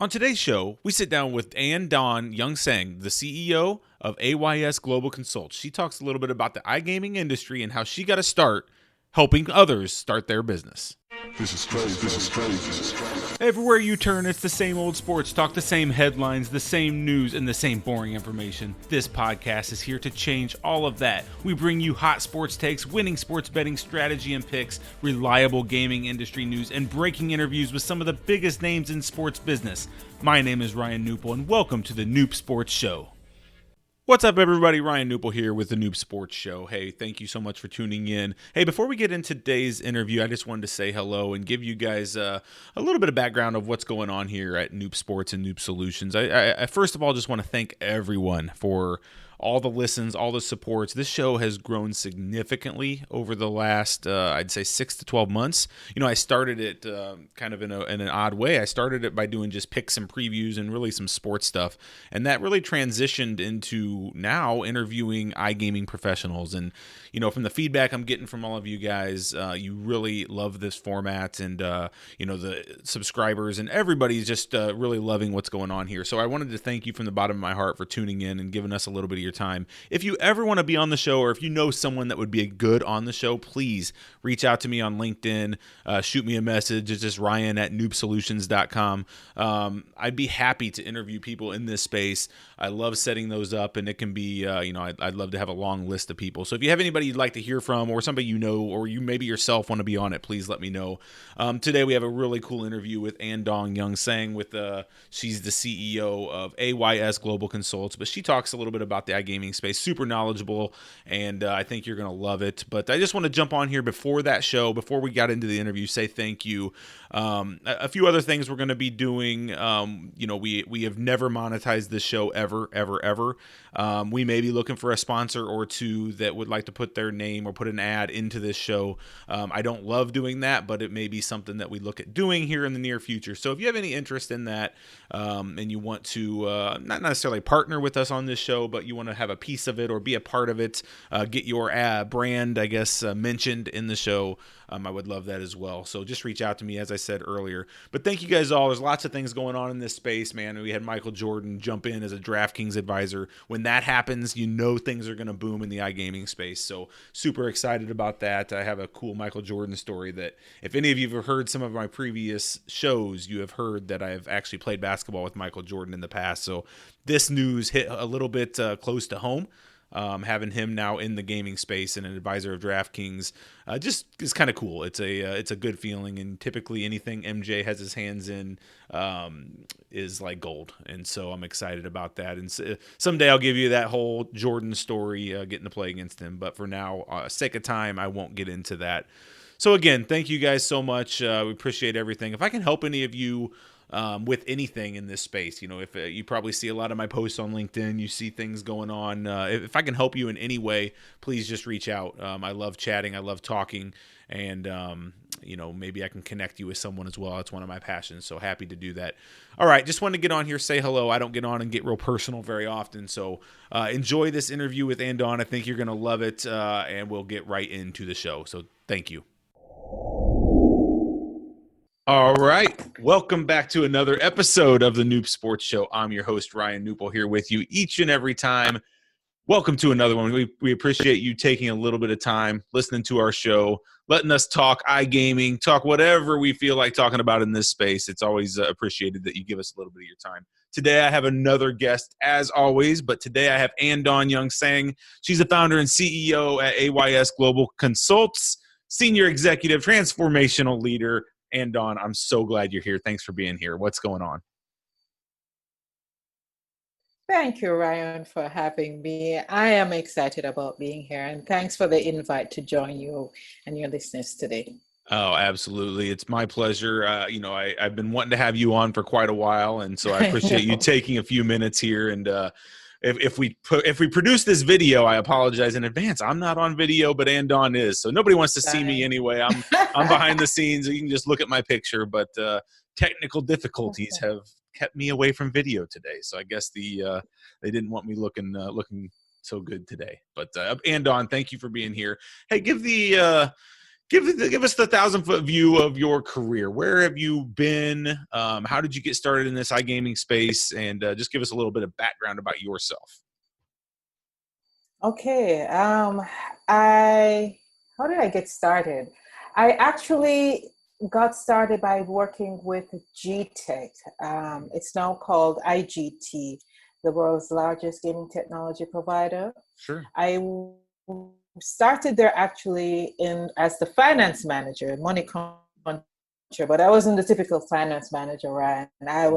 On today's show, we sit down with Don Young-Sang, the CEO of AYS Global Consults. She talks a little bit about the iGaming industry and how she got to start helping others start their business. This is crazy. This is crazy. This is crazy. Everywhere you turn, it's the same old sports talk, the same headlines, the same news, and the same boring information. This podcast is here to change all of that. We bring you hot sports takes, winning sports betting strategy and picks, reliable gaming industry news, and breaking interviews with some of the biggest names in sports business. My name is Ryan Newpel, and welcome to the Noop Sports Show. What's up, everybody? Ryan Newpel here with the Noob Sports Show. Hey, thank you so much for tuning in. Hey, before we get into today's interview, I just wanted to say hello and give you guys a little bit of background of what's going on here at Noob Sports and Noob Solutions. I first of all just want to thank everyone for all the listens, all the supports. This show has grown significantly over the last, I'd say, 6 to 12 months. You know, I started it kind of in an odd way. I started it by doing just picks and previews and really some sports stuff. And that really transitioned into now interviewing iGaming professionals. And, you know, from the feedback I'm getting from all of you guys, you really love this format. And, you know, the subscribers and everybody's just really loving what's going on here. So I wanted to thank you from the bottom of my heart for tuning in and giving us a little bit of your time. If you ever want to be on the show, or if you know someone that would be good on the show, please reach out to me on LinkedIn, shoot me a message. It's just ryan@noobsolutions.com. I'd be happy to interview people in this space. I love setting those up, and it can be, you know, I'd love to have a long list of people. So if you have anybody you'd like to hear from, or somebody you know, or you maybe yourself want to be on it, please let me know. Today we have a really cool interview with Don Young-Sang. She's the CEO of AYS Global Consults, but she talks a little bit about the iGaming space, super knowledgeable, and I think you're going to love it. But I just want to jump on here before we got into the interview, say thank you. A few other things we're going to be doing. You know, we have never monetized this show ever. We may be looking for a sponsor or two that would like to put their name or put an ad into this show. I don't love doing that, but it may be something that we look at doing here in the near future. So if you have any interest in that, and you want to not necessarily partner with us on this show, but you want to have a piece of it or be a part of it, get your brand, I guess, mentioned in the show, I would love that as well. So just reach out to me, as I said earlier. But thank you guys all. There's lots of things going on in this space, man. We had Michael Jordan jump in as a DraftKings advisor. When that happens, you know things are going to boom in the iGaming space. So super excited about that. I have a cool Michael Jordan story that if any of you have heard some of my previous shows, you have heard that I've actually played basketball with Michael Jordan in the past. So this news hit a little bit close to home. Having him now in the gaming space and an advisor of DraftKings just is kind of cool. It's a good feeling, and typically anything MJ has his hands in is like gold, and so I'm excited about that. And someday I'll give you that whole Jordan story, getting to play against him. But for now, sake of time, I won't get into that. So again, thank you guys so much. We appreciate everything. If I can help any of you with anything in this space, you know, if you probably see a lot of my posts on LinkedIn, you see things going on. If I can help you in any way, please just reach out. I love chatting. I love talking. And, you know, maybe I can connect you with someone as well. It's one of my passions. So happy to do that. All right. Just wanted to get on here, say hello. I don't get on and get real personal very often. So enjoy this interview with Don. I think you're going to love it. And we'll get right into the show. So thank you. All right. Welcome back to another episode of the Noob Sports Show. I'm your host, Ryan Newpel, here with you each and every time. Welcome to another one. We appreciate you taking a little bit of time, listening to our show, letting us talk iGaming, talk whatever we feel like talking about in this space. It's always appreciated that you give us a little bit of your time. Today, I have another guest, as always, but today I have Don Young-Sang. She's the founder and CEO at AYS Global Consults, senior executive, transformational leader. Don, I'm so glad you're here. Thanks for being here. What's going on? Thank you, Ryan, for having me. I am excited about being here, and thanks for the invite to join you and your listeners today. Oh, absolutely. It's my pleasure. You know, I've been wanting to have you on for quite a while, and so I appreciate you taking a few minutes here. And if we produce this video, I apologize in advance. I'm not on video, but Don is, so nobody wants to see me anyway. I'm behind the scenes. You can just look at my picture, but technical difficulties have kept me away from video today. So I guess they didn't want me looking so good today. But Don, thank you for being here. Hey, give Give us the 1,000-foot view of your career. Where have you been? How did you get started in this iGaming space? And just give us a little bit of background about yourself. Okay. I How did I get started? I actually got started by working with GTech. It's now called IGT, the world's largest gaming technology provider. Sure. Started there actually in as the finance manager, money control, but I wasn't the typical finance manager, right? And I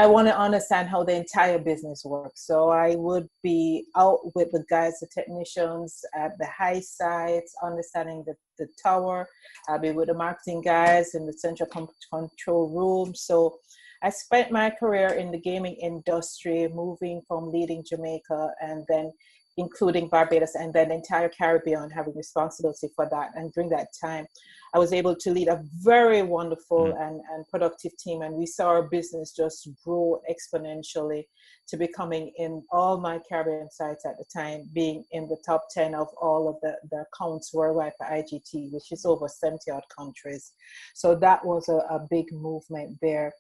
want to understand how the entire business works. So I would be out with the guys, the technicians at the high sites, understanding the tower. I'll be with the marketing guys in the central control room. So I spent my career in the gaming industry, moving from leading Jamaica and then including Barbados and then the entire Caribbean, having responsibility for that. And during that time, I was able to lead a very wonderful and productive team. And we saw our business just grow exponentially to becoming in all my Caribbean sites at the time, being in the top 10 of all of the accounts worldwide for IGT, which is over 70 odd countries. So that was a big movement there.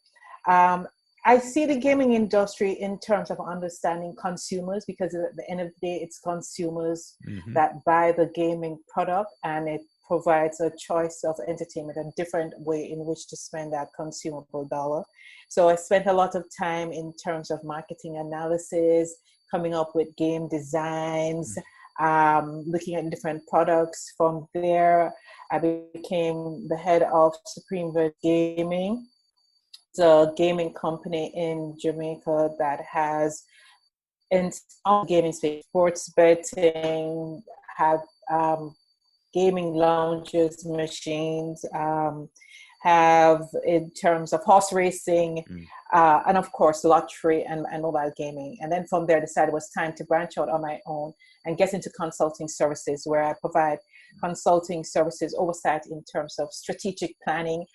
I see the gaming industry in terms of understanding consumers, because at the end of the day, it's consumers that buy the gaming product, and it provides a choice of entertainment, a different way in which to spend that consumable dollar. So I spent a lot of time in terms of marketing analysis, coming up with game designs, looking at different products. From there, I became the head of Supreme Bird Gaming, the gaming company in Jamaica that has in all gaming space, sports betting, have gaming lounges, machines, have in terms of horse racing, and of course lottery and mobile gaming. And then from there, I decided it was time to branch out on my own and get into consulting services, where I provide consulting services oversight in terms of strategic planning,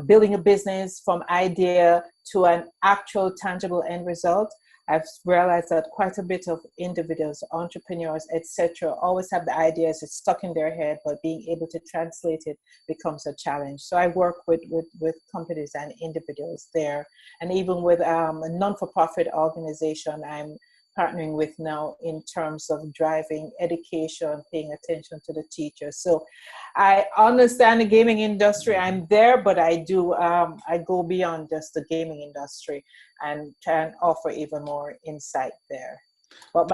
building a business from idea to an actual tangible end result. I've realized that quite a bit of individuals, entrepreneurs, etc., always have the ideas, it's stuck in their head, but being able to translate it becomes a challenge. So I work with companies and individuals there. And even with a non-for-profit organization I'm partnering with now in terms of driving education, paying attention to the teachers. So I understand the gaming industry. I'm there, but I do, I go beyond just the gaming industry and try and offer even more insight there. But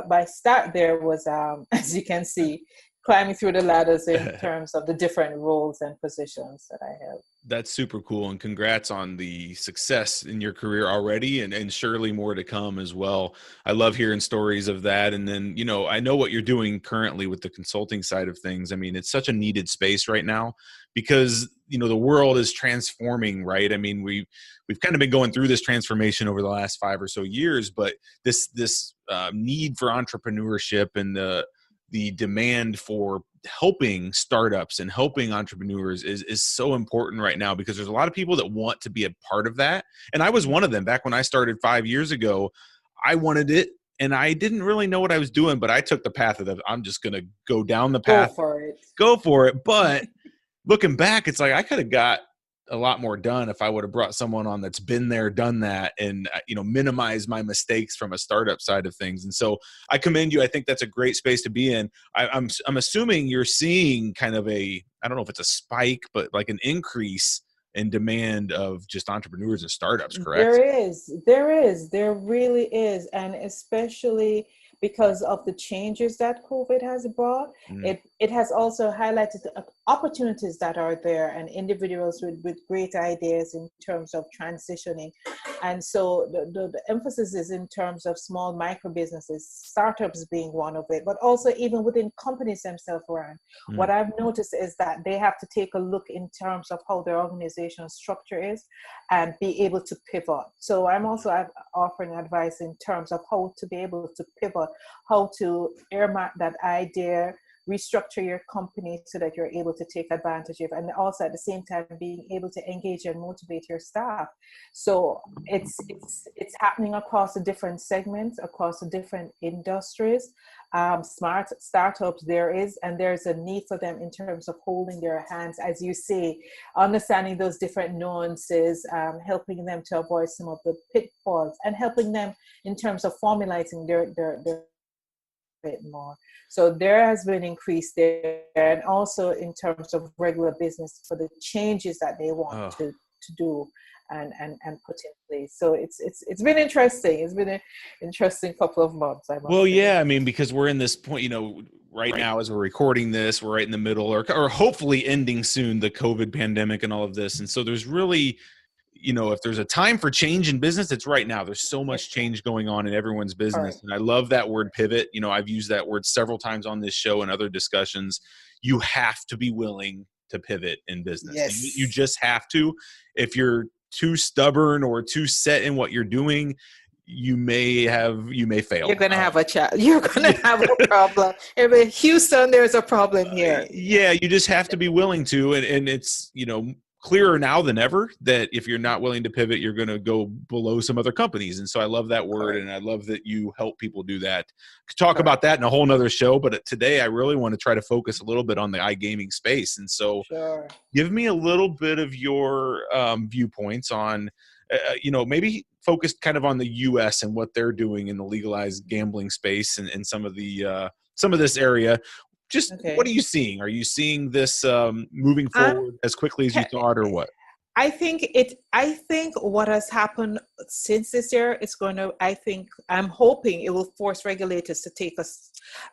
my start there was, as you can see, climbing through the ladders in terms of the different roles and positions that I have. That's super cool. And congrats on the success in your career already, and surely more to come as well. I love hearing stories of that. And then, you know, I know what you're doing currently with the consulting side of things. I mean, it's such a needed space right now because, you know, the world is transforming, right? I mean, we've kind of been going through this transformation over the last 5 or so years, but this need for entrepreneurship and the demand for helping startups and helping entrepreneurs is so important right now, because there's a lot of people that want to be a part of that. And I was one of them. Back when I started 5 years ago, I wanted it and I didn't really know what I was doing, but I took the path of I'm just going to go down the path, go for it. But looking back, it's like I could have got a lot more done if I would have brought someone on that's been there, done that, and, you know, minimize my mistakes from a startup side of things. And so I commend you. I think that's a great space to be in. I'm assuming you're seeing kind of I don't know if it's a spike, but like an increase in demand of just entrepreneurs and startups, correct? There really is. And especially because of the changes that COVID has brought, it has also highlighted the opportunities that are there and individuals with great ideas in terms of transitioning. And so the emphasis is in terms of small micro businesses, startups being one of it, but also even within companies themselves, Ryan. What I've noticed is that they have to take a look in terms of how their organizational structure is and be able to pivot. So I'm also offering advice in terms of how to be able to pivot, how to earmark that idea, restructure your company so that you're able to take advantage of, and also at the same time being able to engage and motivate your staff. So it's happening across the different segments, across the different industries. Smart startups there's a need for them in terms of holding their hands, as you say, understanding those different nuances, helping them to avoid some of the pitfalls, and helping them in terms of formulating their bit more. So there has been increase there, and also in terms of regular business for the changes that they want to do and put in place. So it's been interesting. It's been an interesting couple of months, I must say. Yeah, I mean, because we're in this point, right now as we're recording this, we're right in the middle or hopefully ending soon the COVID pandemic and all of this. And so there's really, if there's a time for change in business, it's right now. There's so much change going on in everyone's business. Right. And I love that word pivot. I've used that word several times on this show and other discussions. You have to be willing to pivot in business. Yes. You just have to. If you're too stubborn or too set in what you're doing, you may fail. You're going to have a You're going to have a problem. Houston, there's a problem here. Yeah, you just have to be willing to. And it's, clearer now than ever that if you're not willing to pivot, you're going to go below some other companies. And so I love that word. Correct. And I love that you help people do that. Could talk about that in a whole nother show, but today I really want to try to focus a little bit on the iGaming space. And so give me a little bit of your viewpoints on, maybe focused kind of on the US and what they're doing in the legalized gambling space and some of this area. Just what are you seeing? Are you seeing this moving forward as quickly as you thought, or what? I think what has happened since this year is I'm hoping it will force regulators to take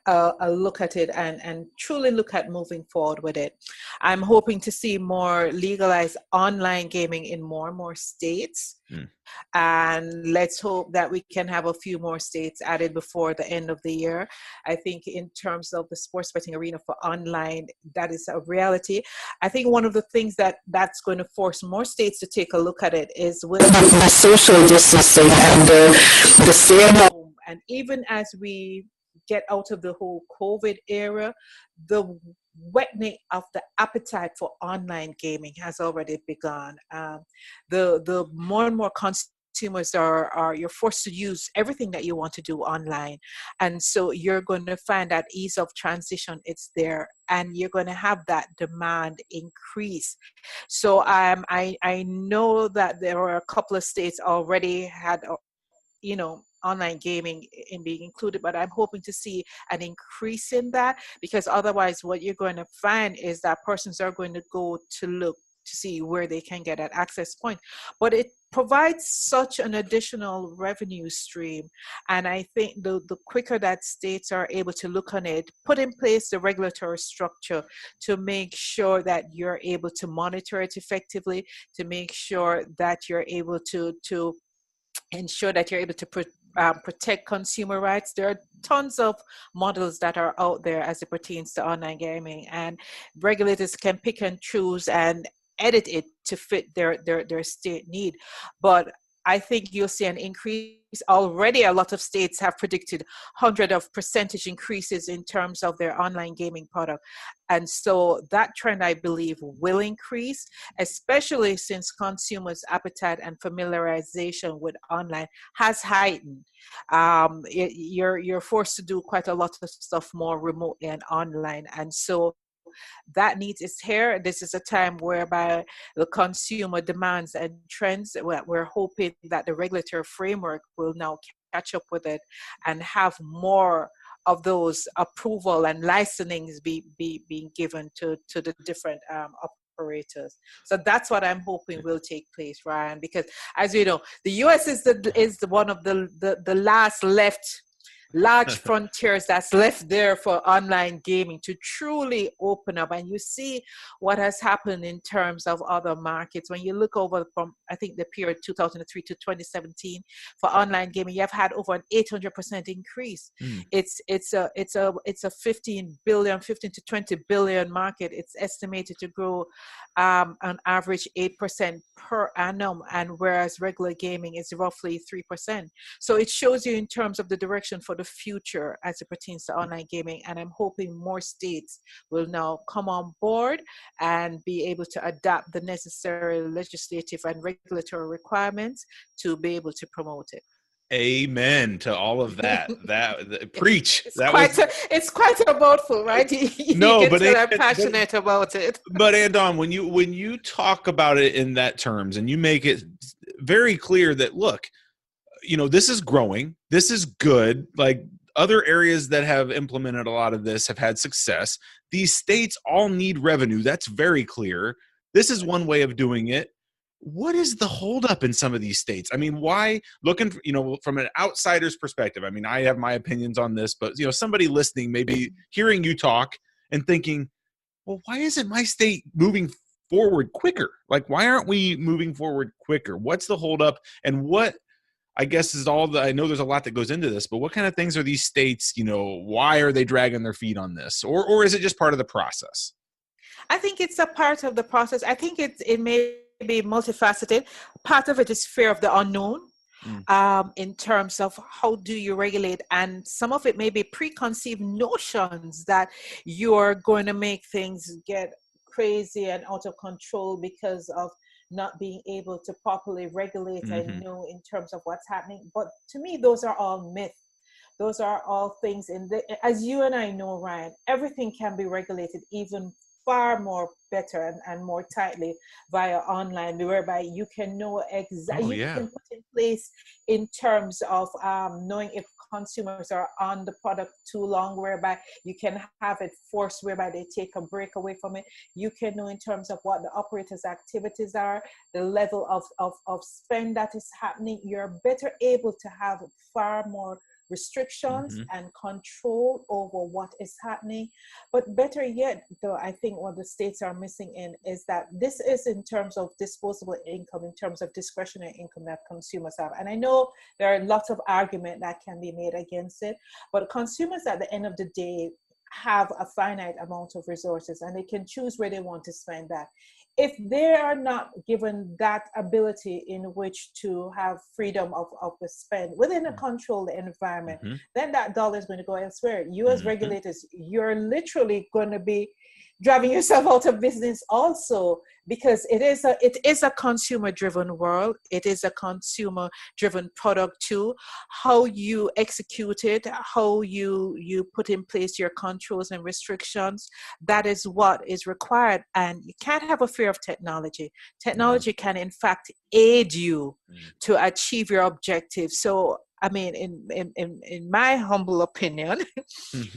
a look at it and truly look at moving forward with it. I'm hoping to see more legalized online gaming in more and more states. And let's hope that we can have a few more states added before the end of the year. I think in terms of the sports betting arena for online, that is a reality. I think one of the things that's going to force more states to take a look at it is with the social distancing and the stay at home. And even as we get out of the whole COVID era, the whetting of the appetite for online gaming has already begun. The more and more consumers you're forced to use everything that you want to do online, and so you're going to find that ease of transition, it's there, and you're going to have that demand increase. So I know that there are a couple of states already had online gaming in being included, but I'm hoping to see an increase in that, because otherwise what you're going to find is that persons are going to go to look to see where they can get an access point. But it provides such an additional revenue stream, and I think the quicker that states are able to look on it, put in place the regulatory structure to make sure that you're able to monitor it effectively, to make sure that you're able to ensure that you're able to protect consumer rights. There are tons of models that are out there as it pertains to online gaming, and regulators can pick and choose and edit it to fit their state need. But I think you'll see an increase. Already a lot of states have predicted hundreds of percentage increases in terms of their online gaming product. And so that trend, I believe, will increase, especially since consumers' appetite and familiarization with online has heightened. You're forced to do quite a lot of stuff more remotely and online. And so that need is here. This is a time whereby the consumer demands and trends, we're hoping that the regulatory framework will now catch up with it and have more of those approval and licensings being given to the different operators. So that's what I'm hoping will take place, Ryan, because as you know, the US is one of the last left large frontiers that's left there for online gaming to truly open up. And you see what has happened in terms of other markets. When you look over from, I think, the period 2003 to 2017 for online gaming, you have had over an 800% increase. It's a 15 to 20 billion market. It's estimated to grow on average 8% per annum, and whereas regular gaming is roughly 3%. So it shows you in terms of the direction for the future as it pertains to online gaming. And I'm hoping more states will now come on board and be able to adapt the necessary legislative and regulatory requirements to be able to promote it. Amen to all of that. Preach. It's quite a mouthful, right? You No, can but tell I'm passionate about it. But Andon, when you talk about it in that terms and you make it very clear that, look, this is growing, this is good. Like other areas that have implemented a lot of this have had success. These states all need revenue. That's very clear. This is one way of doing it. What is the holdup in some of these states? I mean, why, looking, from an outsider's perspective, I mean, I have my opinions on this, but, somebody listening, maybe hearing you talk and thinking, well, why isn't my state moving forward quicker? Like, why aren't we moving forward quicker? What's the holdup? And what, I guess, is I know there's a lot that goes into this, but what kind of things are these states, why are they dragging their feet on this? Or is it just part of the process? I think it's a part of the process. I think it may be multifaceted. Part of it is fear of the unknown, in terms of how do you regulate, and some of it may be preconceived notions that you're going to make things get crazy and out of control because of not being able to properly regulate and know in terms of what's happening. But to me, those are all myths. Those are all things as you and I know, Ryan, everything can be regulated even far more better and more tightly via online, whereby you can know exactly, you can put in place in terms of knowing if consumers are on the product too long, whereby you can have it forced, whereby they take a break away from it. You can know in terms of what the operator's activities are, the level of spend that is happening. You're better able to have far more restrictions and control over what is happening. But better yet, though, I think what the states are missing in is that this is in terms of disposable income, in terms of discretionary income that consumers have. And I know there are lots of argument that can be made against it, but consumers at the end of the day have a finite amount of resources and they can choose where they want to spend that. If they are not given that ability in which to have freedom of the spend within a controlled environment, then that dollar is going to go elsewhere. You as regulators, you're literally going to be driving yourself out of business also, because it is a consumer driven world. It is a consumer driven product too. How you execute it, how you put in place your controls and restrictions, that is what is required. And you can't have a fear of technology. Technology can in fact aid you to achieve your objectives. So I mean, in my humble opinion,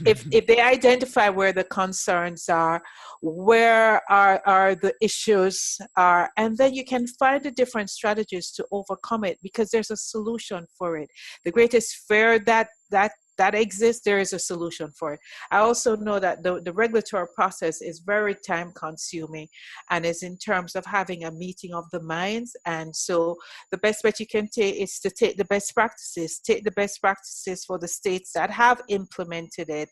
if they identify where the concerns are, where are the issues are, and then you can find the different strategies to overcome it, because there's a solution for it. The greatest fear that exists, there is a solution for it. I also know that the regulatory process is very time consuming and is in terms of having a meeting of the minds. And so the best bet you can take is to take the best practices for the states that have implemented it,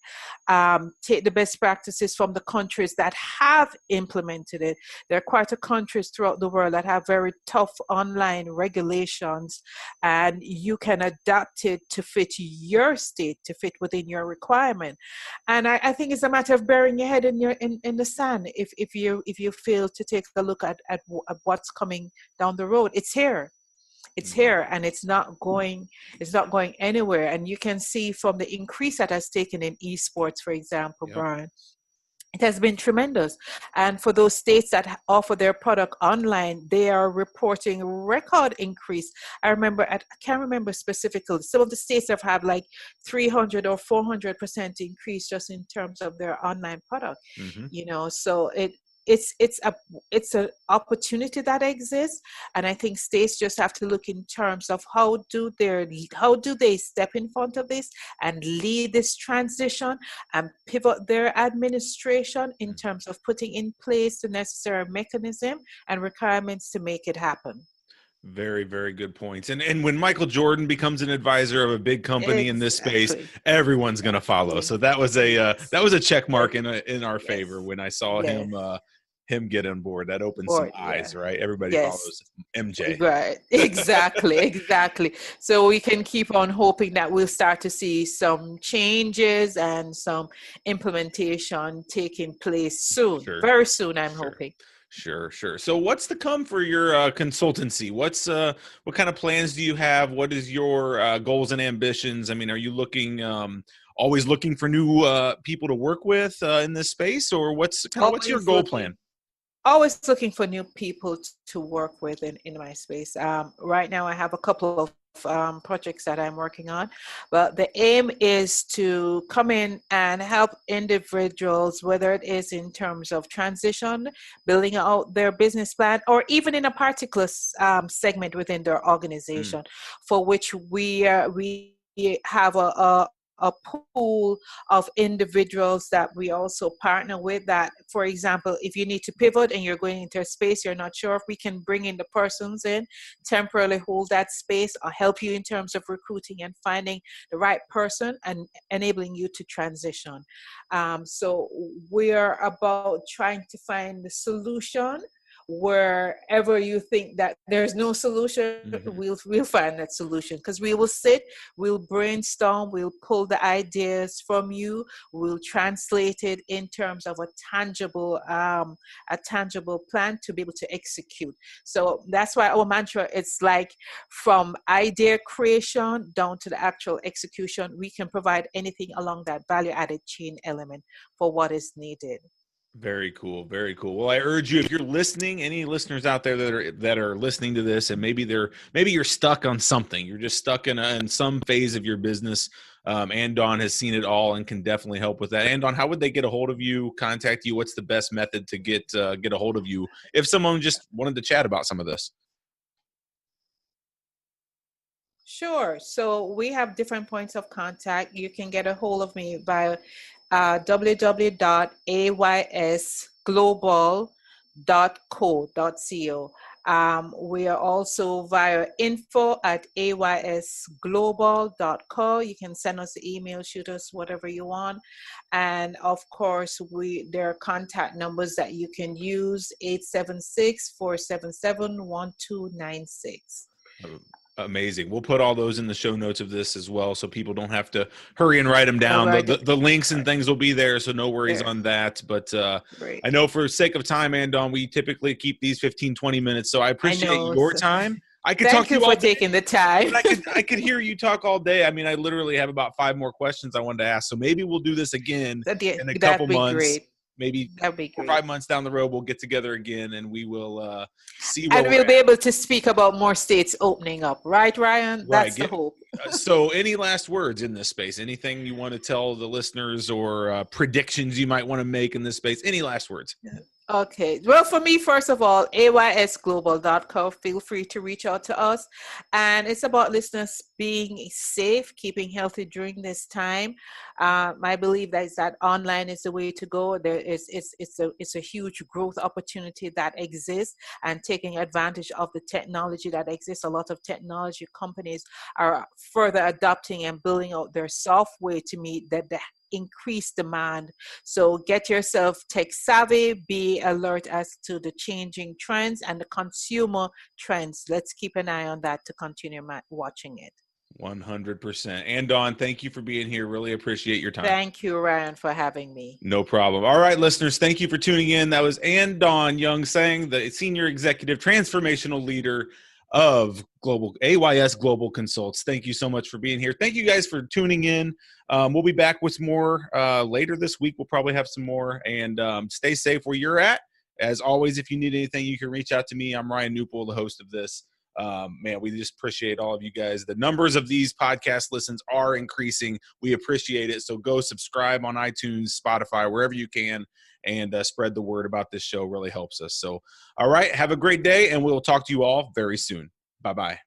take the best practices from the countries that have implemented it. There are quite a countries throughout the world that have very tough online regulations, and you can adapt it to fit your state, to fit within your requirement. And I think it's a matter of burying your head in the sand. If you fail to take a look at what's coming down the road, it's here. It's here, and it's not going anywhere. And you can see from the increase that has taken in esports, for example, Brian, it has been tremendous. And for those states that offer their product online, they are reporting record increase. I can't remember specifically. Some of the states have had like 300 or 400% increase just in terms of their online product. So it's an opportunity that exists, and I think states just have to look in terms of how do they step in front of this and lead this transition and pivot their administration in terms of putting in place the necessary mechanism and requirements to make it happen. Very, very good points. And when Michael Jordan becomes an advisor of a big company in this space, everyone's going to follow. So that was a check mark in our favor when I saw him him get on board. That opens some Or eyes, yeah. right? Everybody Yes. follows MJ. Right. Exactly. So we can keep on hoping that we'll start to see some changes and some implementation taking place soon. Sure. Very soon, I'm Sure. hoping. Sure. So what's to come for your consultancy? What kind of plans do you have? What is your goals and ambitions? I mean, are you looking always looking for new people to work with in this space, or what's your Always goal looking plan? always looking for new people to work with in my space. Right now, I have a couple of projects that I'm working on, but the aim is to come in and help individuals, whether it is in terms of transition, building out their business plan, or even in a particular segment within their Mm, organization, for which we have a pool of individuals that we also partner with. That, for example, if you need to pivot and you're going into a space you're not sure if, we can bring in the persons in, temporarily hold that space, or help you in terms of recruiting and finding the right person and enabling you to transition. So we're about trying to find the solution. Wherever you think that there's no solution, mhm. we'll find that solution, because we will sit, we'll brainstorm, we'll pull the ideas from you, we'll translate it in terms of a tangible plan to be able to execute. So that's why our mantra, it's like from idea creation down to the actual execution, we can provide anything along that value added chain element for what is needed. Very cool. Very cool. Well, I urge you, if you're listening, any listeners out there that are listening to this, and maybe you're stuck on something, you're just stuck in some phase of your business. Andon has seen it all and can definitely help with that. Andon, how would they get a hold of you, contact you? What's the best method to get a hold of you if someone just wanted to chat about some of this? Sure. So we have different points of contact. You can get a hold of me via www.aysglobal.co.co. We are also via info@aysglobal.co. You can send us the email, shoot us whatever you want. And of course, there are contact numbers that you can use: 876-477-1296. Amazing. We'll put all those in the show notes of this as well, so people don't have to hurry and write them All down. right. The links and things will be there, so no worries There. on that. But I Great. know for sake of time, Andon, we typically keep these 15, 20 minutes. So I I appreciate know. your time. I could talk Thank to you you for all day, taking the time. but I could hear you talk all day. I mean, I literally have about 5 more questions I wanted to ask. So maybe we'll do this again in a couple That'd be months. great. Maybe That'd be 4 or great. 5 months down the road, we'll get together again and we will see where And we're we'll be at. able to speak about more states opening up, right, Ryan? Right. That's the hope. So, any last words in this space? Anything you want to tell the listeners, or predictions you might want to make in this space? Any last words? Okay. Well, for me, first of all, aysglobal.co. Feel free to reach out to us. And it's about listeners being safe, keeping healthy during this time. I believe that is that online is the way to go. There is it's a huge growth opportunity that exists, and taking advantage of the technology that exists. A lot of technology companies are further adopting and building out their software to meet the increased demand. So get yourself tech savvy, be alert as to the changing trends and the consumer trends. Let's keep an eye on that to continue watching it. 100%. And Dawn, thank you for being here. Really appreciate your time. Thank you, Ryan, for having me. No problem. All right, listeners, thank you for tuning in. That was Ann Dawn Young Sang, the Senior Executive Transformational Leader of AYS Global Consults. Thank you so much for being here. Thank you guys for tuning in. We'll be back with more later this week. We'll probably have some more. And stay safe where you're at. As always, if you need anything, you can reach out to me. I'm Ryan Newpool, the host of this. Man, we just appreciate all of you guys. The numbers of these podcast listens are increasing. We appreciate it. So go subscribe on iTunes, Spotify, wherever you can, and spread the word about this show. Really helps us. So, all right, have a great day, and we'll talk to you all very soon. Bye-bye.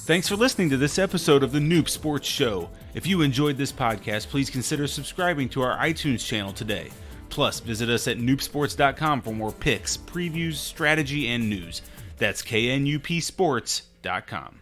Thanks for listening to this episode of the Noob Sports Show. If you enjoyed this podcast, please consider subscribing to our iTunes channel today. Plus, visit us at noobsports.com for more picks, previews, strategy, and news. That's knupsports.com.